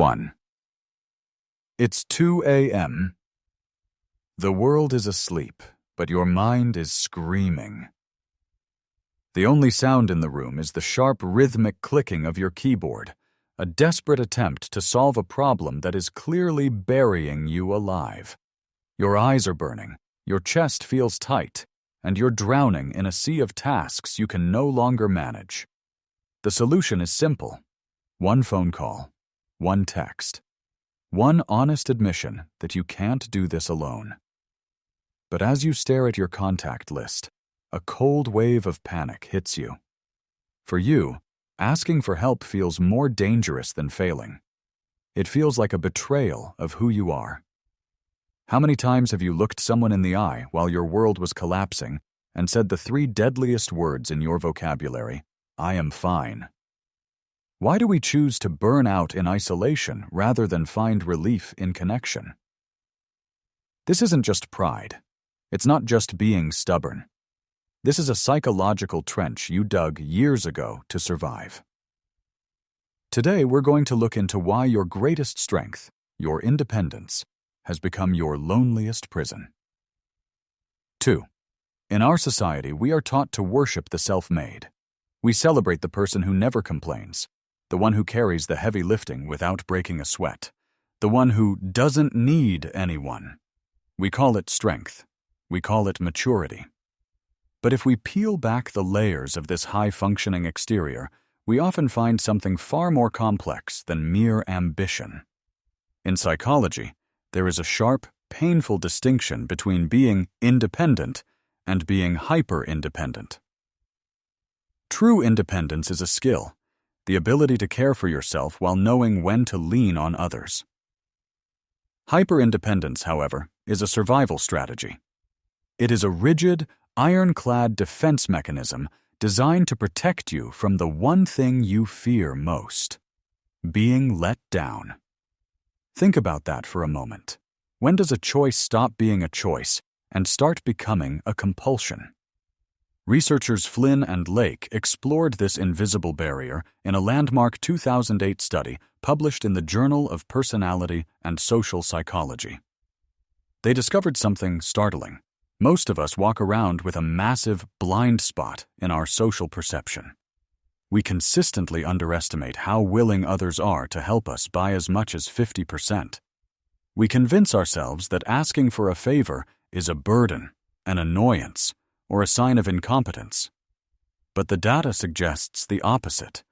1. It's 2 a.m. The world is asleep, but your mind is screaming. The only sound in the room is the sharp rhythmic clicking of your keyboard, a desperate attempt to solve a problem that is clearly burying you alive. Your eyes are burning, your chest feels tight, and you're drowning in a sea of tasks you can no longer manage. The solution is simple. One phone call, one text, one honest admission that you can't do this alone. But as you stare at your contact list, a cold wave of panic hits you. For you, asking for help feels more dangerous than failing. It feels like a betrayal of who you are. How many times have you looked someone in the eye while your world was collapsing and said the 3 deadliest words in your vocabulary, "I am fine"? Why do we choose to burn out in isolation rather than find relief in connection? This isn't just pride. It's not just being stubborn. This is a psychological trench you dug years ago to survive. Today, we're going to look into why your greatest strength, your independence, has become your loneliest prison. 2. In our society, we are taught to worship the self-made. We celebrate the person who never complains, the one who carries the heavy lifting without breaking a sweat, the one who doesn't need anyone. We call it strength. We call it maturity. But if we peel back the layers of this high-functioning exterior, we often find something far more complex than mere ambition. In psychology, there is a sharp, painful distinction between being independent and being hyper-independent. True independence is a skill, the ability to care for yourself while knowing when to lean on others. Hyper-independence, however, is a survival strategy. It is a rigid, ironclad defense mechanism designed to protect you from the one thing you fear most: being let down. Think about that for a moment. When does a choice stop being a choice and start becoming a compulsion? Researchers Flynn and Lake explored this invisible barrier in a landmark 2008 study published in the Journal of Personality and Social Psychology. They discovered something startling. Most of us walk around with a massive blind spot in our social perception. We consistently underestimate how willing others are to help us by as much as 50%. We convince ourselves that asking for a favor is a burden, an annoyance, or a sign of incompetence. But the data suggests the opposite.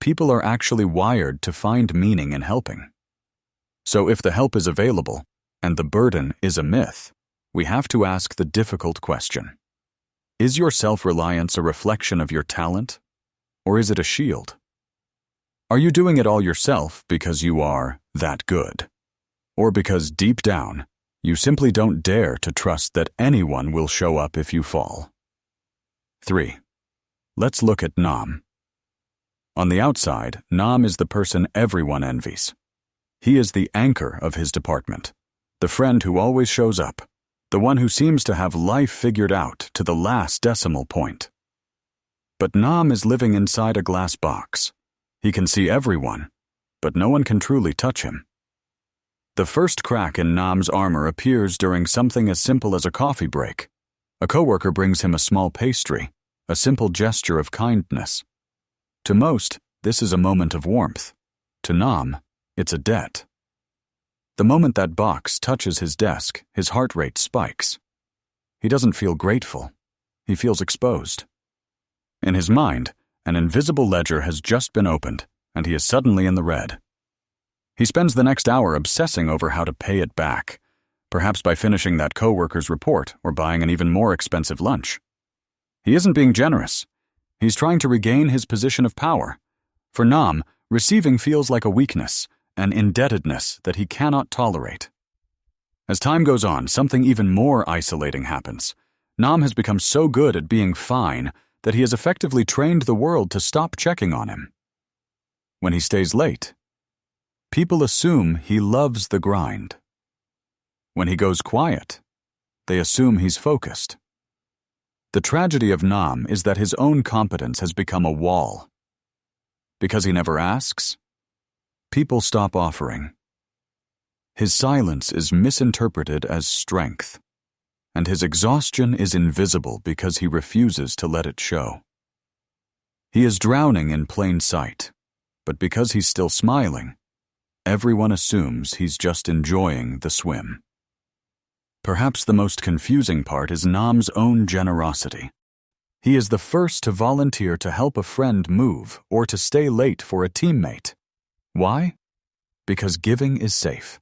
People are actually wired to find meaning in helping. So if the help is available, and the burden is a myth, we have to ask the difficult question. Is your self-reliance a reflection of your talent, or is it a shield? Are you doing it all yourself because you are that good, or because deep down, you simply don't dare to trust that anyone will show up if you fall? 3. Let's look at Nam. On the outside, Nam is the person everyone envies. He is the anchor of his department, the friend who always shows up, the one who seems to have life figured out to the last decimal point. But Nam is living inside a glass box. He can see everyone, but no one can truly touch him. The first crack in Nam's armor appears during something as simple as a coffee break. A coworker brings him a small pastry, a simple gesture of kindness. To most, this is a moment of warmth. To Nam, it's a debt. The moment that box touches his desk, his heart rate spikes. He doesn't feel grateful. He feels exposed. In his mind, an invisible ledger has just been opened, and he is suddenly in the red. He spends the next hour obsessing over how to pay it back, perhaps by finishing that coworker's report or buying an even more expensive lunch. He isn't being generous. He's trying to regain his position of power. For Nam, receiving feels like a weakness, an indebtedness that he cannot tolerate. As time goes on, something even more isolating happens. Nam has become so good at being fine that he has effectively trained the world to stop checking on him. When he stays late, people assume he loves the grind. When he goes quiet, they assume he's focused. The tragedy of Nam is that his own competence has become a wall. Because he never asks, People stop offering. His silence is misinterpreted as strength, and his exhaustion is invisible because he refuses to let it show. He is drowning in plain sight, but because he's still smiling, everyone assumes he's just enjoying the swim. Perhaps the most confusing part is Nam's own generosity. He is the first to volunteer to help a friend move or to stay late for a teammate. Why? Because giving is safe.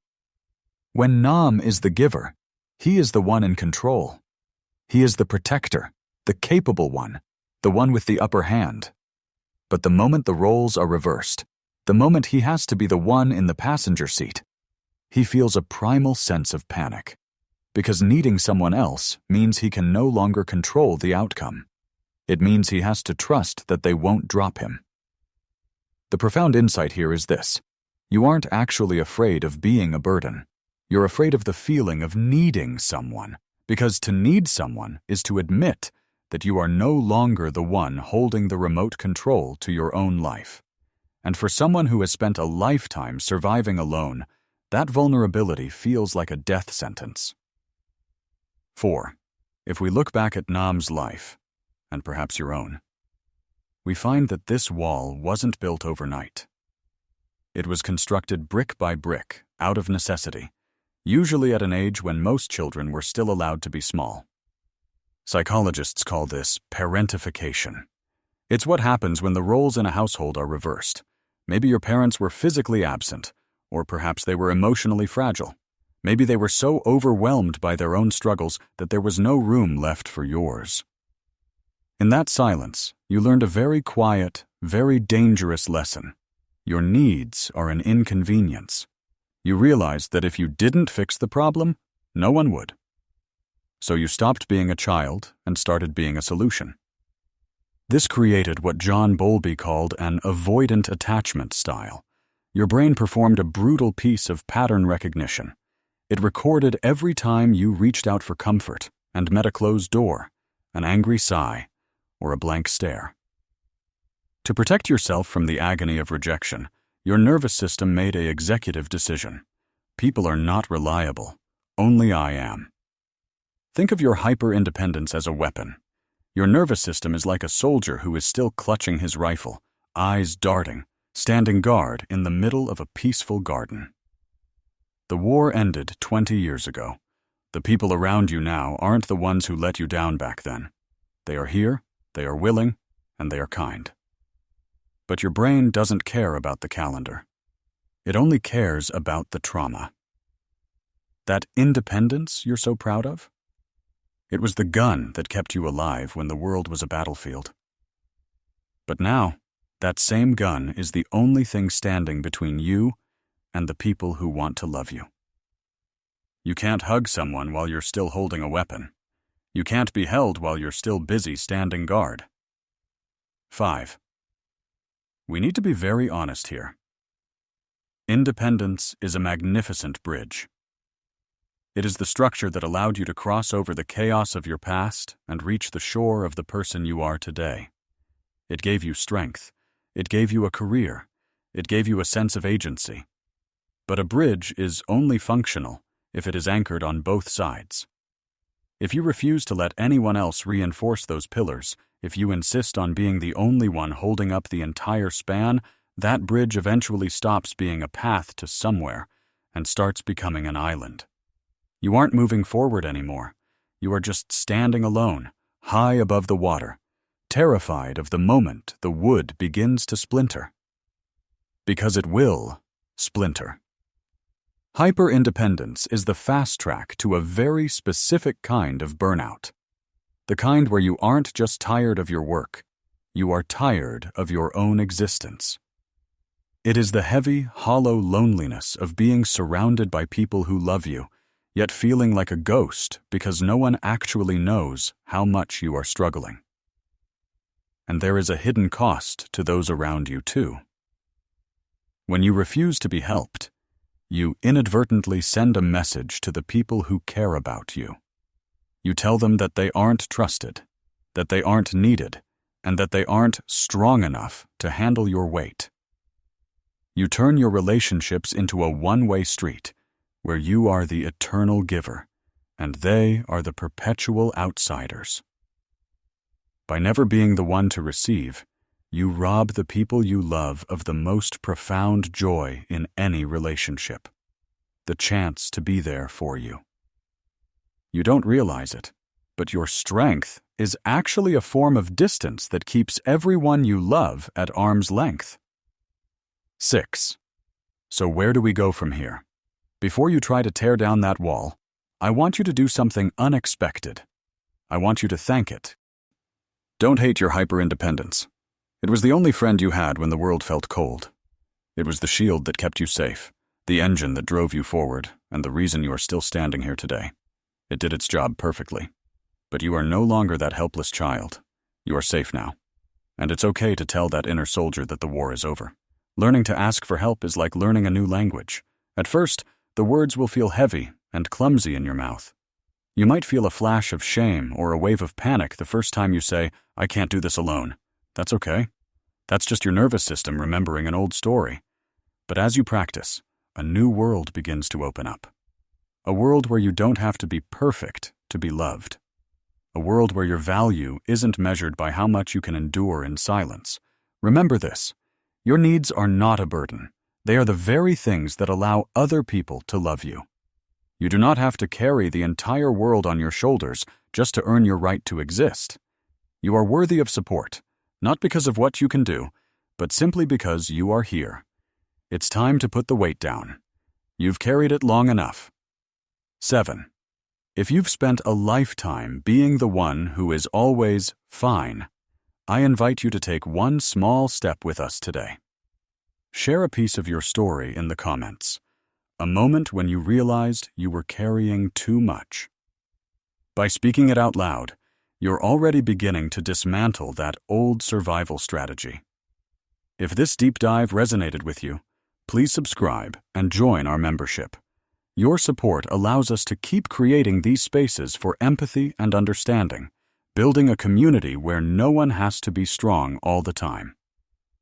When Nam is the giver, he is the one in control. He is the protector, the capable one, the one with the upper hand. But the moment the roles are reversed, the moment he has to be the one in the passenger seat, he feels a primal sense of panic, because needing someone else means he can no longer control the outcome. It means he has to trust that they won't drop him. The profound insight here is this: you aren't actually afraid of being a burden. You're afraid of the feeling of needing someone, because to need someone is to admit that you are no longer the one holding the remote control to your own life. And for someone who has spent a lifetime surviving alone, that vulnerability feels like a death sentence. 4. If we look back at Nam's life, and perhaps your own, we find that this wall wasn't built overnight. It was constructed brick by brick, out of necessity, usually at an age when most children were still allowed to be small. Psychologists call this parentification. It's what happens when the roles in a household are reversed. Maybe your parents were physically absent, or perhaps they were emotionally fragile. Maybe they were so overwhelmed by their own struggles that there was no room left for yours. In that silence, you learned a very quiet, very dangerous lesson. Your needs are an inconvenience. You realized that if you didn't fix the problem, no one would. So you stopped being a child and started being a solution. This created what John Bowlby called an avoidant attachment style. Your brain performed a brutal piece of pattern recognition. It recorded every time you reached out for comfort and met a closed door, an angry sigh, or a blank stare. To protect yourself from the agony of rejection, your nervous system made an executive decision. People are not reliable. Only I am. Think of your hyper-independence as a weapon. Your nervous system is like a soldier who is still clutching his rifle, eyes darting, standing guard in the middle of a peaceful garden. The war ended 20 years ago. The people around you now aren't the ones who let you down back then. They are here, they are willing, and they are kind. But your brain doesn't care about the calendar. It only cares about the trauma. That independence you're so proud of? It was the gun that kept you alive when the world was a battlefield. But now, that same gun is the only thing standing between you and the people who want to love you. You can't hug someone while you're still holding a weapon. You can't be held while you're still busy standing guard. 5. We need to be very honest here. Independence is a magnificent bridge. It is the structure that allowed you to cross over the chaos of your past and reach the shore of the person you are today. It gave you strength. It gave you a career. It gave you a sense of agency. But a bridge is only functional if it is anchored on both sides. If you refuse to let anyone else reinforce those pillars, if you insist on being the only one holding up the entire span, that bridge eventually stops being a path to somewhere and starts becoming an island. You aren't moving forward anymore. You are just standing alone, high above the water, terrified of the moment the wood begins to splinter. Because it will splinter. Hyper-independence is the fast track to a very specific kind of burnout. The kind where you aren't just tired of your work, you are tired of your own existence. It is the heavy, hollow loneliness of being surrounded by people who love you, yet feeling like a ghost because no one actually knows how much you are struggling. And there is a hidden cost to those around you too. When you refuse to be helped, you inadvertently send a message to the people who care about you. You tell them that they aren't trusted, that they aren't needed, and that they aren't strong enough to handle your weight. You turn your relationships into a one-way street, where you are the eternal giver, and they are the perpetual outsiders. By never being the one to receive, you rob the people you love of the most profound joy in any relationship, the chance to be there for you. You don't realize it, but your strength is actually a form of distance that keeps everyone you love at arm's length. 6. So where do we go from here? Before you try to tear down that wall, I want you to do something unexpected. I want you to thank it. Don't hate your hyper-independence. It was the only friend you had when the world felt cold. It was the shield that kept you safe, the engine that drove you forward, and the reason you are still standing here today. It did its job perfectly. But you are no longer that helpless child. You are safe now. And it's okay to tell that inner soldier that the war is over. Learning to ask for help is like learning a new language. At first, the words will feel heavy and clumsy in your mouth. You might feel a flash of shame or a wave of panic the first time you say, "I can't do this alone." That's okay. That's just your nervous system remembering an old story. But as you practice, a new world begins to open up. A world where you don't have to be perfect to be loved. A world where your value isn't measured by how much you can endure in silence. Remember this. Your needs are not a burden. They are the very things that allow other people to love you. You do not have to carry the entire world on your shoulders just to earn your right to exist. You are worthy of support, not because of what you can do, but simply because you are here. It's time to put the weight down. You've carried it long enough. 7. If you've spent a lifetime being the one who is always fine, I invite you to take one small step with us today. Share a piece of your story in the comments. A moment when you realized you were carrying too much. By speaking it out loud, you're already beginning to dismantle that old survival strategy. If this deep dive resonated with you, please subscribe and join our membership. Your support allows us to keep creating these spaces for empathy and understanding, building a community where no one has to be strong all the time.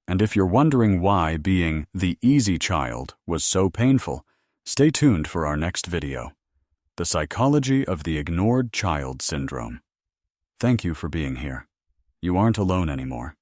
And if you're wondering why being the easy child was so painful, stay tuned for our next video, The Psychology of the Ignored Child Syndrome. Thank you for being here. You aren't alone anymore.